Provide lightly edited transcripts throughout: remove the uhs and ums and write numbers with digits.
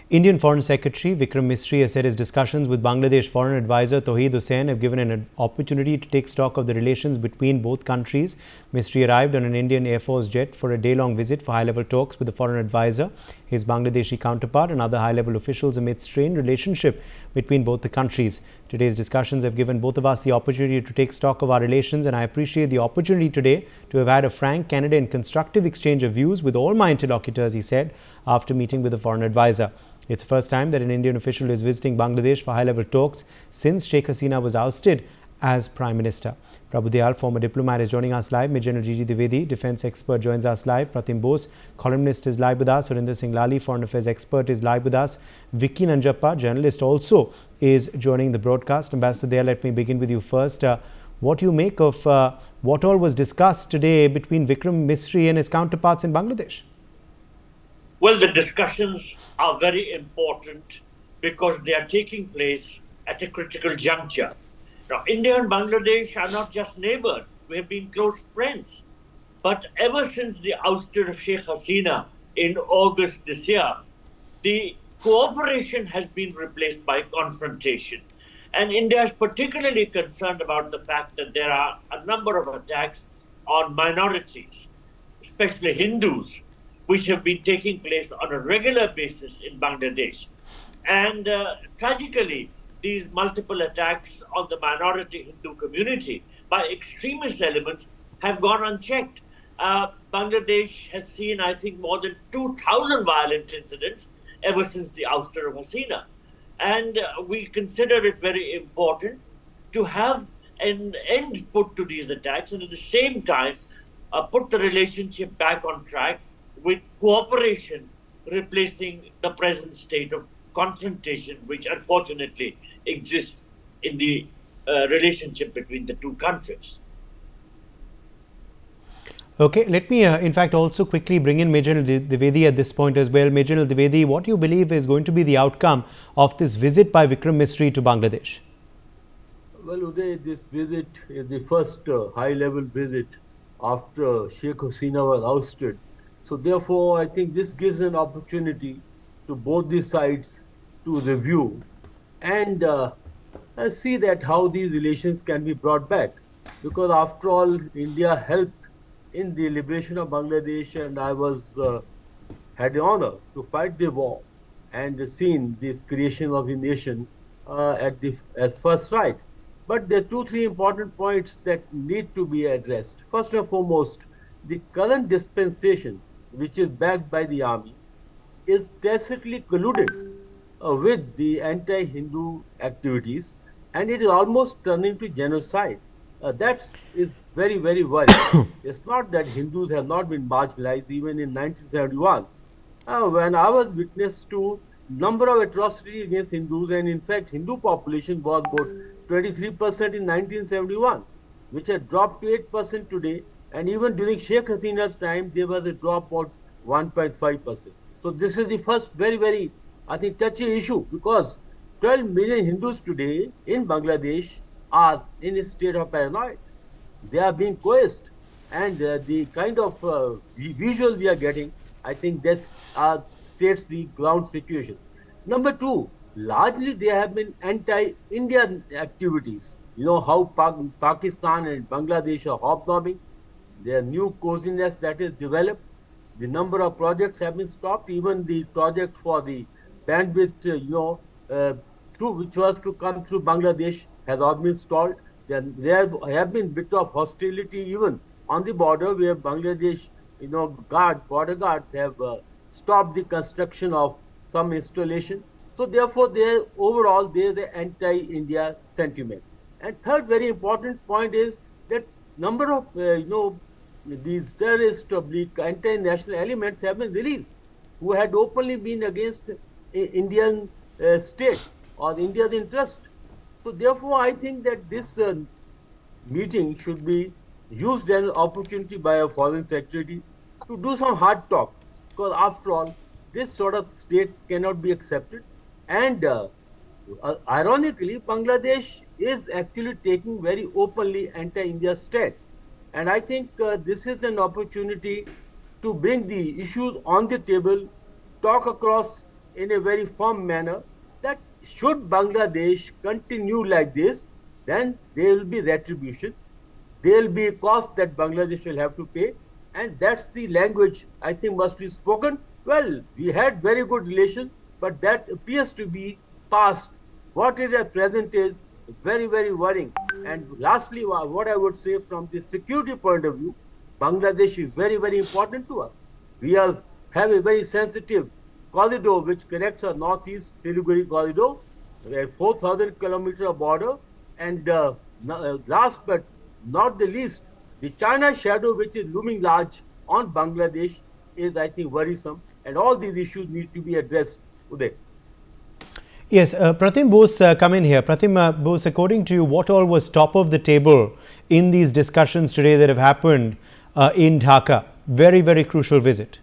Indian Foreign Secretary Vikram Misri has said his discussions with Bangladesh Foreign Advisor Touhid Hussain have given an opportunity to take stock of the relations between both countries. Misri arrived on an Indian Air Force jet for a day-long visit for high-level talks with the Foreign Advisor, his Bangladeshi counterpart and other high-level officials amid strained relationship between both the countries. Today's discussions have given both of us the opportunity to take stock of our relations, and I appreciate the opportunity today to have had a frank, candid and constructive exchange of views with all my interlocutors, he said, after meeting with the Foreign Advisor. It's the first time that an Indian official is visiting Bangladesh for high-level talks since Sheikh Hasina was ousted as Prime Minister. Prabhu Dayal, former diplomat, is joining us live. Major General G.G. Dwivedi, defence expert, joins us live. Pratim Bose, columnist, is live with us. Surinder Singh Lali, foreign affairs expert, is live with us. Vicky Nanjappa, journalist, also is joining the broadcast. Ambassador Dayal, let me begin with you first. What do you make of what all was discussed today between Vikram Misri and his counterparts in Bangladesh? Well, the discussions are very important because they are taking place at a critical juncture. Now, India and Bangladesh are not just neighbors, we have been close friends. But ever since the ouster of Sheikh Hasina in August this year, the cooperation has been replaced by confrontation. And India is particularly concerned about the fact that there are a number of attacks on minorities, especially Hindus, which have been taking place on a regular basis in Bangladesh. And tragically, these multiple attacks on the minority Hindu community by extremist elements have gone unchecked. Bangladesh has seen, I think, more than 2,000 violent incidents ever since the ouster of Hasina. And we consider it very important to have an end put to these attacks and at the same time put the relationship back on track with cooperation replacing the present state of confrontation, which unfortunately exists in the relationship between the two countries. Okay, let me in fact also quickly bring in Major General Dwivedi at this point as well. Major General Dwivedi, what do you believe is going to be the outcome of this visit by Vikram Misri to Bangladesh? Well, Uday, this visit is the first high-level visit after Sheikh Hasina was ousted. So therefore, I think this gives an opportunity to both the sides to review and see that how these relations can be brought back. Because after all, India helped in the liberation of Bangladesh, and I had the honor to fight the war and seen this creation of the nation as first sight. But there are two, three important points that need to be addressed. First and foremost, the current dispensation, which is backed by the army, is tacitly colluded with the anti-Hindu activities, and it is almost turning to genocide. That is very, very worrying. It's not that Hindus have not been marginalized even in 1971, when I was witness to number of atrocities against Hindus, and in fact, Hindu population was about 23% in 1971, which had dropped to 8% today. And even during Sheikh Hasina's time, there was a drop of 1.5%. So this is the first very, very, I think, touchy issue, because 12 million Hindus today in Bangladesh are in a state of paranoia. They are being coerced. And the kind of visual we are getting, I think this states the ground situation. Number two, largely there have been anti-Indian activities. You know how Pakistan and Bangladesh are hobnobbing. There are new coziness that is developed. The number of projects have been stopped. Even the project for the bandwidth, which was to come through Bangladesh, has all been stalled. There have been bit of hostility even on the border, where Bangladesh, border guards have stopped the construction of some installation. So therefore, overall there is an anti-India sentiment. And third very important point is that number of these terrorist anti-national elements have been released, who had openly been against Indian state or India's interest. So therefore, I think that this meeting should be used as an opportunity by a foreign secretary to do some hard talk, because after all, this sort of state cannot be accepted. And ironically, Bangladesh is actually taking very openly anti-India stand. And I think this is an opportunity to bring the issues on the table, talk across in a very firm manner that should Bangladesh continue like this, then there will be retribution. There will be a cost that Bangladesh will have to pay. And that's the language I think must be spoken. Well, we had very good relations, but that appears to be past. What is at present is very, very worrying. And lastly, what I would say from the security point of view, Bangladesh is very, very important to us. We have a very sensitive corridor which connects our northeast Siliguri corridor, a 4,000-kilometer border, and last but not the least, the China shadow which is looming large on Bangladesh is, I think, worrisome, and all these issues need to be addressed today. Yes, Pratim Bose, come in here. Pratim Bose, according to you, what all was top of the table in these discussions today that have happened in Dhaka? Very, very crucial visit.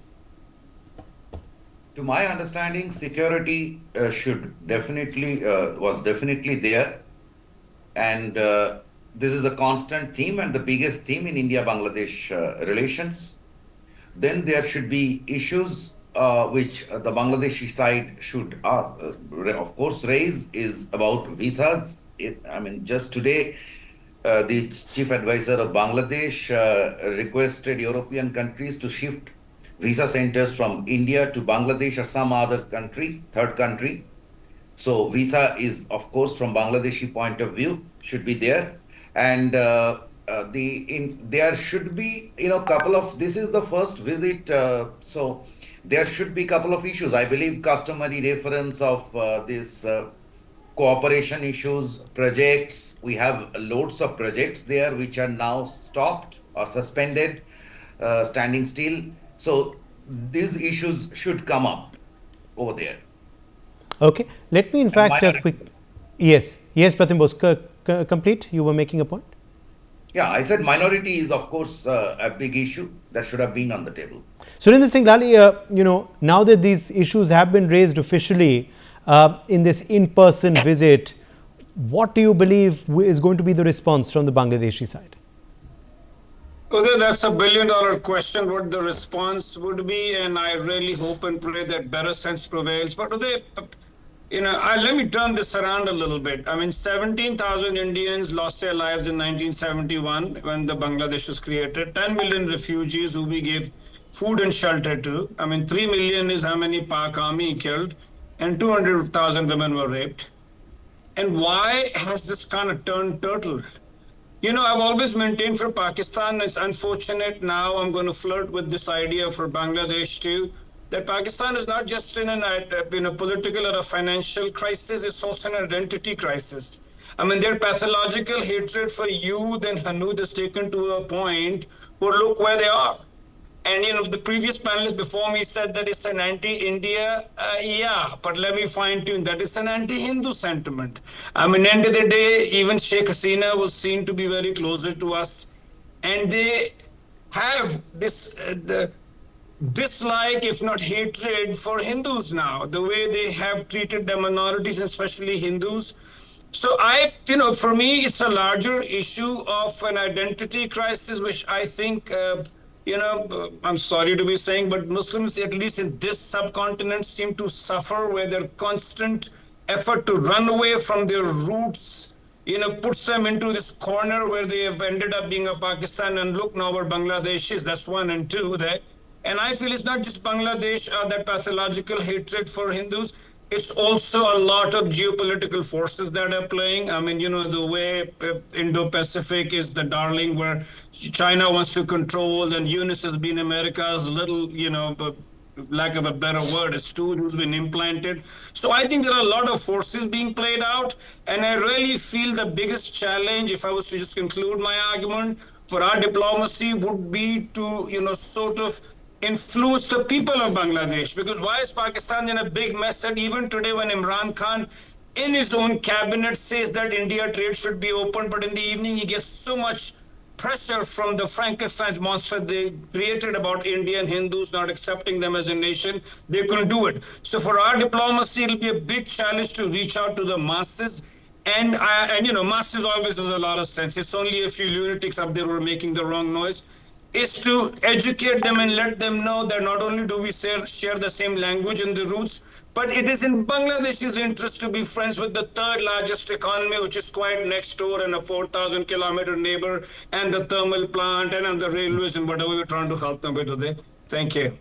To my understanding, security was definitely there, and this is a constant theme and the biggest theme in India-Bangladesh relations. Then there should be issues which the Bangladeshi side should, of course, raise is about visas. Just today, the chief advisor of Bangladesh requested European countries to shift visa centers from India to Bangladesh or some other country, third country. So visa is, of course, from Bangladeshi point of view, should be there. And there should be, couple of, this is the first visit, so there should be couple of issues. I believe customary reference of this cooperation issues, projects. We have loads of projects there which are now stopped or suspended, standing still. So these issues should come up over there. Okay, let me in fact yes, Pratim Bose, complete. You were making a point. Yeah, I said minority is of course a big issue that should have been on the table. Surinder Singh Lali, now that these issues have been raised officially in this in-person visit, what do you believe is going to be the response from the Bangladeshi side? Uday, that's $1 billion question, what the response would be, and I really hope and pray that better sense prevails. But Uday, let me turn this around a little bit. 17,000 Indians lost their lives in 1971 when the Bangladesh was created. 10 million refugees who we gave food and shelter to. 3 million is how many Pak army killed, and 200,000 women were raped. And why has this kind of turned turtle? I've always maintained for Pakistan, it's unfortunate now I'm going to flirt with this idea for Bangladesh too, that Pakistan is not just in a political or a financial crisis, it's also an identity crisis. Their pathological hatred for youth and Hanud is taken to a point where look where they are. And the previous panelist before me said that it's an anti-India, but let me fine-tune that it's an anti-Hindu sentiment. End of the day, even Sheikh Hasina was seen to be very closer to us, and they have this dislike, if not hatred, for Hindus now, the way they have treated the minorities, especially Hindus. So for me, it's a larger issue of an identity crisis, which I think, I'm sorry to be saying, but Muslims, at least in this subcontinent, seem to suffer where their constant effort to run away from their roots, puts them into this corner where they have ended up being a Pakistan, and look now where Bangladesh is. That's one, and two there. And I feel it's not just Bangladesh, that pathological hatred for Hindus. It's also a lot of geopolitical forces that are playing. The way Indo-Pacific is the darling where China wants to control, and Yunus has been America's little, lack of a better word, a stool who's been implanted. So I think there are a lot of forces being played out. And I really feel the biggest challenge, if I was to just conclude my argument, for our diplomacy would be to, sort of influence the people of Bangladesh. Because why is Pakistan in a big mess that even today when Imran Khan in his own cabinet says that India trade should be open, but in the evening he gets so much pressure from the Frankenstein's monster they created about Indian Hindus not accepting them as a nation, they couldn't do it. So for our diplomacy, it'll be a big challenge to reach out to the masses. And masses always has a lot of sense. It's only a few lunatics up there who are making the wrong noise. is to educate them and let them know that not only do we share the same language and the roots, but it is in Bangladesh's interest to be friends with the third largest economy, which is quite next door, and a 4,000 kilometer neighbor, and the thermal plant and the railways and whatever we're trying to help them with today. Thank you.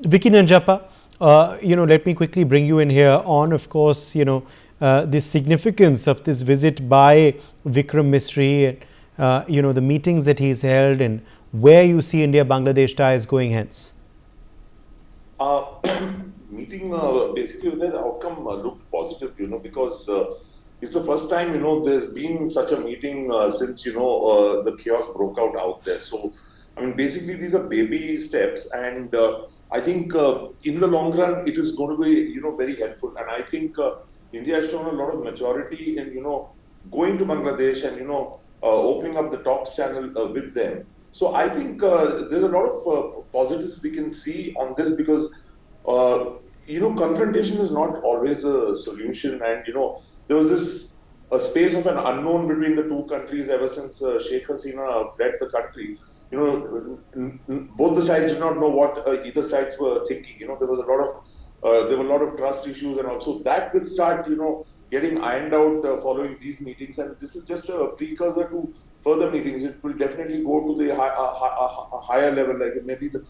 Vicky Nanjappa, let me quickly bring you in here on, of course, the significance of this visit by Vikram Misri, the meetings that he's held and where you see India-Bangladesh ties going hence. Meeting basically the outcome looked positive, because it's the first time, there's been such a meeting since, the chaos broke out there. So, I mean, basically these are baby steps, and I think in the long run, it is going to be, very helpful. And I think India has shown a lot of maturity in, going to Bangladesh and, opening up the talks channel with them. So I think there's a lot of positives we can see on this, because confrontation is not always the solution. And, there was this a space of an unknown between the two countries ever since Sheikh Hasina fled the country. Both the sides did not know what either sides were thinking. There was there were a lot of trust issues, and also that will start, getting ironed out following these meetings. And this is just a precursor to further meetings. It will definitely go to the higher level, like maybe the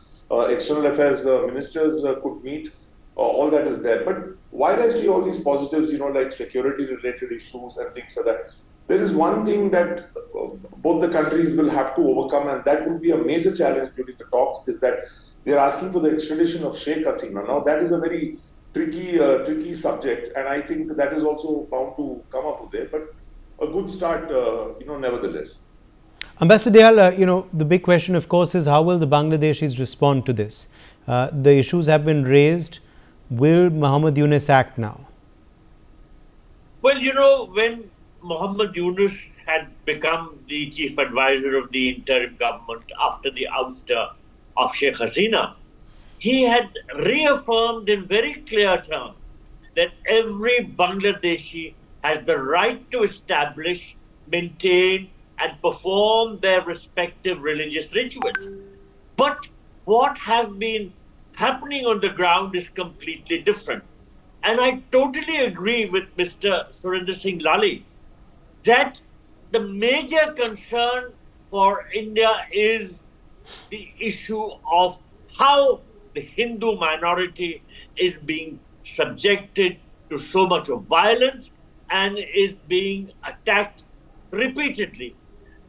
external affairs ministers could meet. All that is there. But while I see all these positives, like security-related issues and things like that, there is one thing that both the countries will have to overcome, and that will be a major challenge during the talks, is that they're asking for the extradition of Sheikh Hasina. Now, that is a very tricky subject, and I think that is also bound to come up with it. But a good start, nevertheless. Ambassador Dayal, the big question, of course, is how will the Bangladeshis respond to this? The issues have been raised. Will Muhammad Yunus act now? Well, when Muhammad Yunus had become the chief advisor of the interim government after the ouster of Sheikh Hasina, he had reaffirmed in very clear terms that every Bangladeshi has the right to establish, maintain, and perform their respective religious rituals. But what has been happening on the ground is completely different. And I totally agree with Mr. Surinder Singh Lali that the major concern for India is the issue of how the Hindu minority is being subjected to so much of violence and is being attacked repeatedly.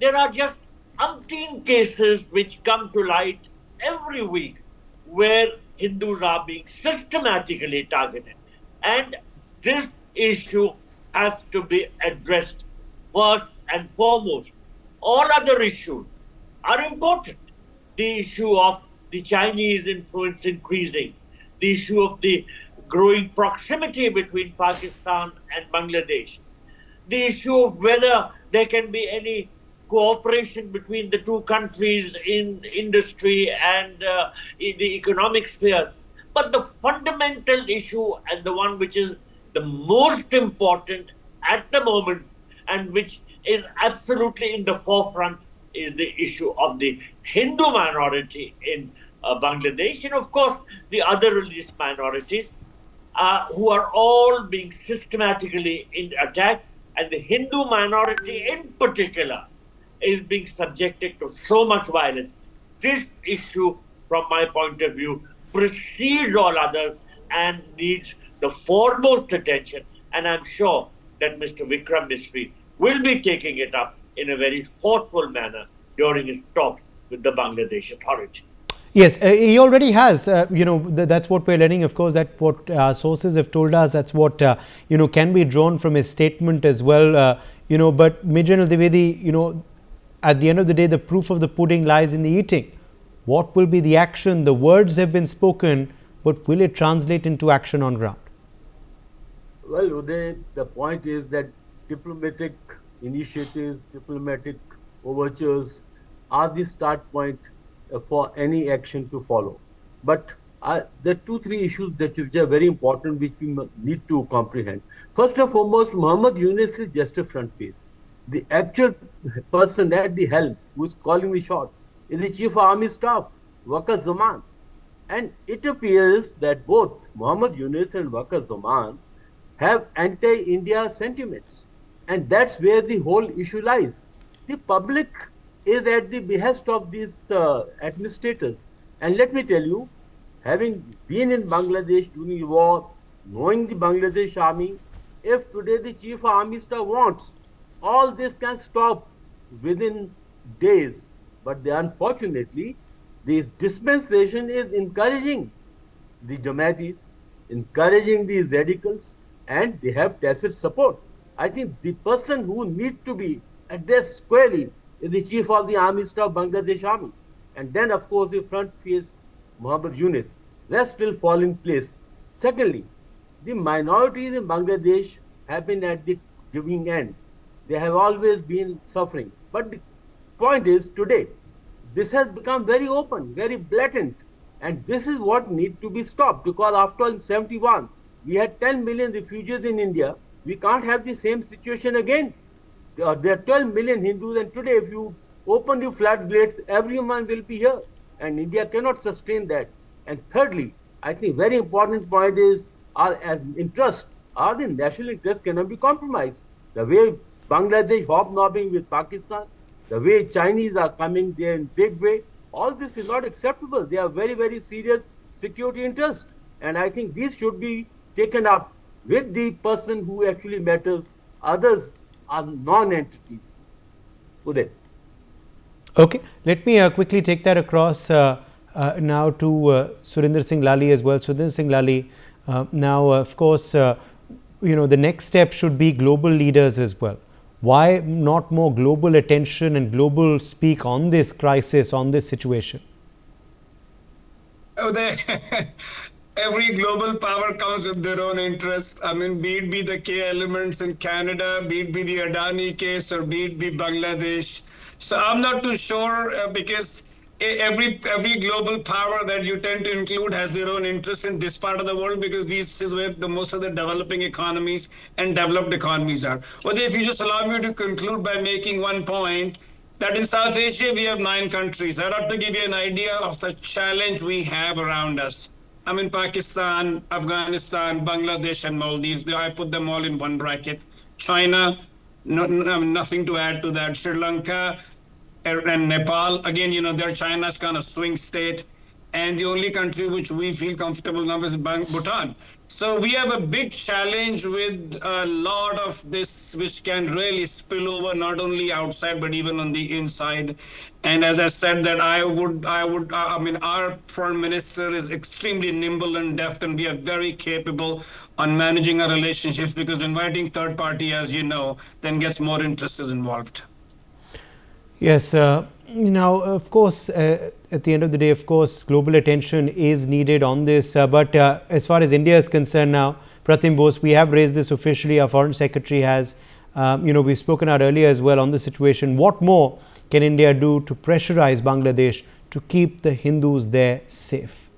There are just umpteen cases which come to light every week where Hindus are being systematically targeted. And this issue has to be addressed first and foremost. All other issues are important. The issue of the Chinese influence increasing, the issue of the growing proximity between Pakistan and Bangladesh, the issue of whether there can be any cooperation between the two countries in industry and in the economic spheres. But the fundamental issue, and the one which is the most important at the moment and which is absolutely in the forefront, is the issue of the Hindu minority in Bangladesh, and of course the other religious minorities who are all being systematically attacked, and the Hindu minority in particular is being subjected to so much violence. This issue, from my point of view, precedes all others and needs the foremost attention. And I'm sure that Mr. Vikram Misri will be taking it up in a very forceful manner during his talks with the Bangladesh authorities. Yes, he already has. That's what we're learning. Of course, that what sources have told us. That's what can be drawn from his statement as well. But Major Dwivedi, at the end of the day, the proof of the pudding lies in the eating. What will be the action? The words have been spoken, but will it translate into action on ground? Well, Uday, the point is that diplomatic initiatives, diplomatic overtures are the start point for any action to follow. But there are 2-3 issues which are very important, which we need to comprehend. First and foremost, Muhammad Yunus is just a front face. The actual person at the helm who is calling the shot is the Chief of Army Staff, Waqar Zaman. And it appears that both Muhammad Yunus and Waqar Zaman have anti-India sentiments. And that's where the whole issue lies. The public is at the behest of these administrators. And let me tell you, having been in Bangladesh during the war, knowing the Bangladesh army, if today the chief army staff wants, all this can stop within days. But unfortunately, this dispensation is encouraging the Jamaatis, encouraging these radicals, and they have tacit support. I think the person who needs to be addressed squarely is the chief of the army staff, Bangladesh Army. And then, of course, the front face, Muhammad Yunus. Rest will fall in place. Secondly, the minorities in Bangladesh have been at the giving end. They have always been suffering. But the point is, today, this has become very open, very blatant. And this is what needs to be stopped, because after all, in 71, we had 10 million refugees in India. We can't have the same situation again. There are 12 million Hindus, and today, if you open the floodgates, everyone will be here. And India cannot sustain that. And thirdly, I think very important point is our interest, our the national interest cannot be compromised. The way Bangladesh hobnobbing with Pakistan, the way Chinese are coming there in big way, all this is not acceptable. They are very, very serious security interest. And I think these should be taken up with the person who actually matters. Others are non-entities. Uday. Okay, let me quickly take that across now to Surinder Singh Lali as well. Surinder Singh Lali, now of course, the next step should be global leaders as well. Why not more global attention and global speak on this crisis, on this situation? Oh, every global power comes with their own interest. I mean, be it be the K elements in Canada, be it be the Adani case, or be it be Bangladesh. So I'm not too sure because every global power that you tend to include has their own interest in this part of the world, because this is where most of the developing economies and developed economies are. Well, if you just allow me to conclude by making one point, that in South Asia we have 9 countries. That ought to give you an idea of the challenge we have around us. I mean, Pakistan, Afghanistan, Bangladesh, and Maldives. I put them all in one bracket. China, nothing to add to that. Sri Lanka and Nepal, again, they're China's kind of swing state. And the only country which we feel comfortable now is Bhutan. So we have a big challenge with a lot of this, which can really spill over not only outside but even on the inside. And as I said, that I mean, our foreign minister is extremely nimble and deft, and we are very capable on managing our relationships, because inviting third party, as you know, then gets more interests involved. Yes. Now, of course, at the end of the day, of course, global attention is needed on this. But as far as India is concerned now, Pratim Bose, we have raised this officially. Our Foreign Secretary has, we've spoken out earlier as well on the situation. What more can India do to pressurize Bangladesh to keep the Hindus there safe?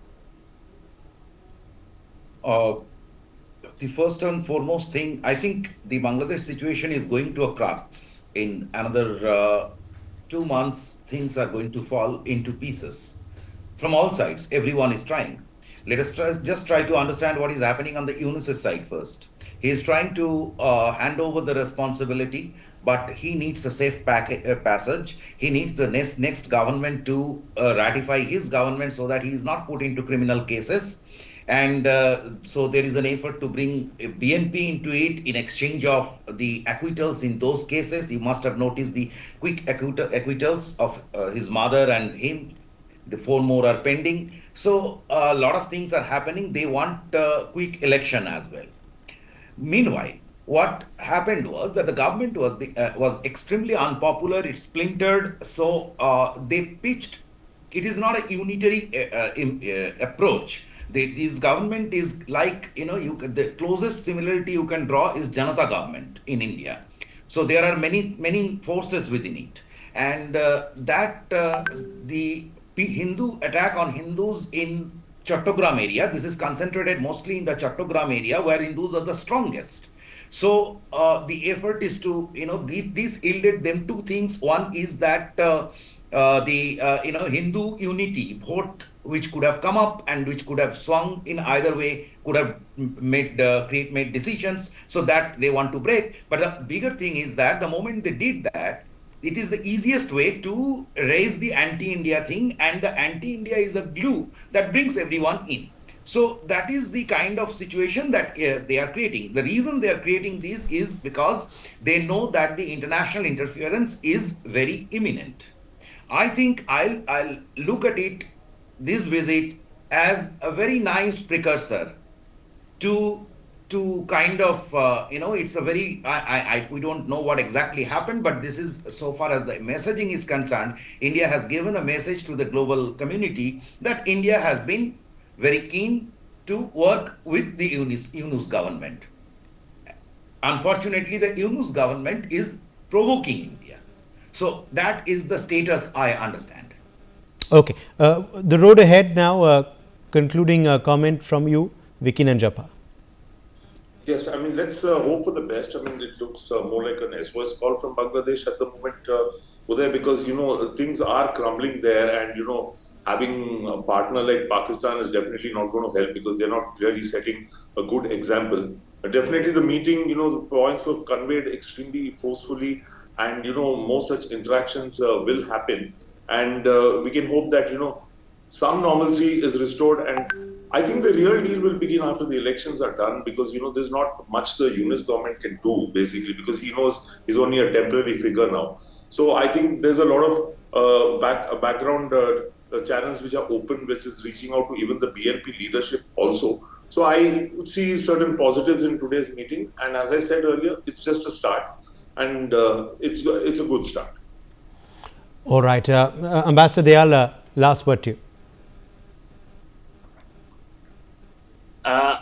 The first and foremost thing, I think the Bangladesh situation is going to a crux. In another 2 months, things are going to fall into pieces. From all sides, everyone is trying. Let us just try to understand what is happening on the Yunus' side first. He is trying to hand over the responsibility, but he needs a safe passage. He needs the next government to ratify his government so that he is not put into criminal cases. And so there is an effort to bring BNP into it in exchange of the acquittals in those cases. You must have noticed the quick acquittals of his mother and him. The 4 more are pending. So a lot of things are happening. They want quick election as well. Meanwhile, what happened was that the government was extremely unpopular. It splintered. So they pitched. It is not a unitary approach. This government is like, the closest similarity you can draw is Janata government in India. So there are many forces within it. And the Hindu attack on Hindus in Chattogram area, this is concentrated mostly in the Chattogram area where Hindus are the strongest. So the effort is to, this yielded them 2 things. One is that Hindu unity vote, which could have come up and which could have swung in either way, could have made decisions so that they want to break. But the bigger thing is that the moment they did that, it is the easiest way to raise the anti-India thing, and the anti-India is a glue that brings everyone in. So that is the kind of situation that they are creating. The reason they are creating this is because they know that the international interference is very imminent. I think I'll look at this visit as a very nice precursor to kind of it's a very we don't know what exactly happened, but this is, so far as the messaging is concerned, India has given a message to the global community that India has been very keen to work with the Yunus government. Unfortunately, the Yunus government is provoking India. So that is the status I understand. Okay. The road ahead now, concluding comment from you, Vicky Nanjappa. Yes, I mean, let's hope for the best. I mean, it looks more like an SOS call from Bangladesh at the moment, Uday, because, things are crumbling there, and, having a partner like Pakistan is definitely not going to help, because they're not really setting a good example. But definitely the meeting, the points were conveyed extremely forcefully, and, more such interactions will happen. And we can hope that, some normalcy is restored. And I think the real deal will begin after the elections are done, because, there's not much the Yunus government can do, basically, because he knows he's only a temporary figure now. So I think there's a lot of background channels which are open, which is reaching out to even the BNP leadership also. So I would see certain positives in today's meeting. And as I said earlier, it's just a start. And it's a good start. All right. Ambassador Dayal, last word to you.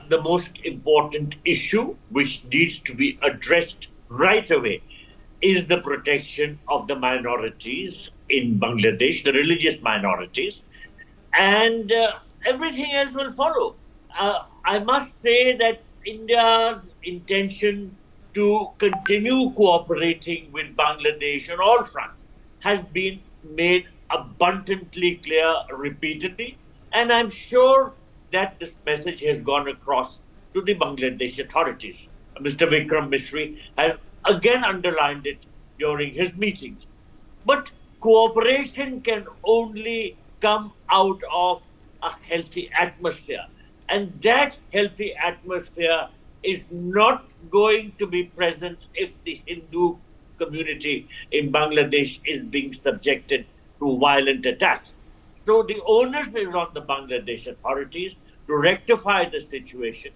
The most important issue which needs to be addressed right away is the protection of the minorities in Bangladesh, the religious minorities, and everything else will follow. I must say that India's intention to continue cooperating with Bangladesh on all fronts has been made abundantly clear repeatedly, and I'm sure that this message has gone across to the Bangladesh authorities. Mr. Vikram Misri has again underlined it during his meetings. But cooperation can only come out of a healthy atmosphere. And that healthy atmosphere is not going to be present if the Hindu community in Bangladesh is being subjected to violent attacks. So the onus is on the Bangladesh authorities to rectify the situation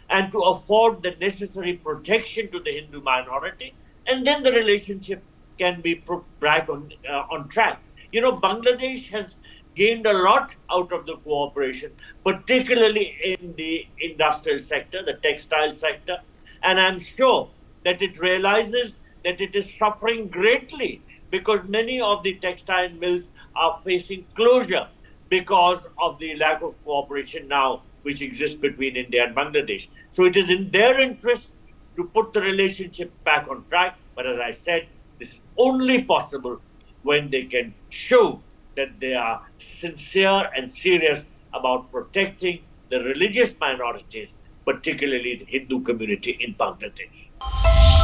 and to afford the necessary protection to the Hindu minority, and then the relationship can be back on track. Bangladesh has gained a lot out of the cooperation, particularly in the industrial sector, the textile sector, and I'm sure that it realizes that it is suffering greatly because many of the textile mills are facing closure because of the lack of cooperation now which exists between India and Bangladesh. So it is in their interest to put the relationship back on track. But as I said, this is only possible when they can show that they are sincere and serious about protecting the religious minorities, particularly the Hindu community in Bangladesh.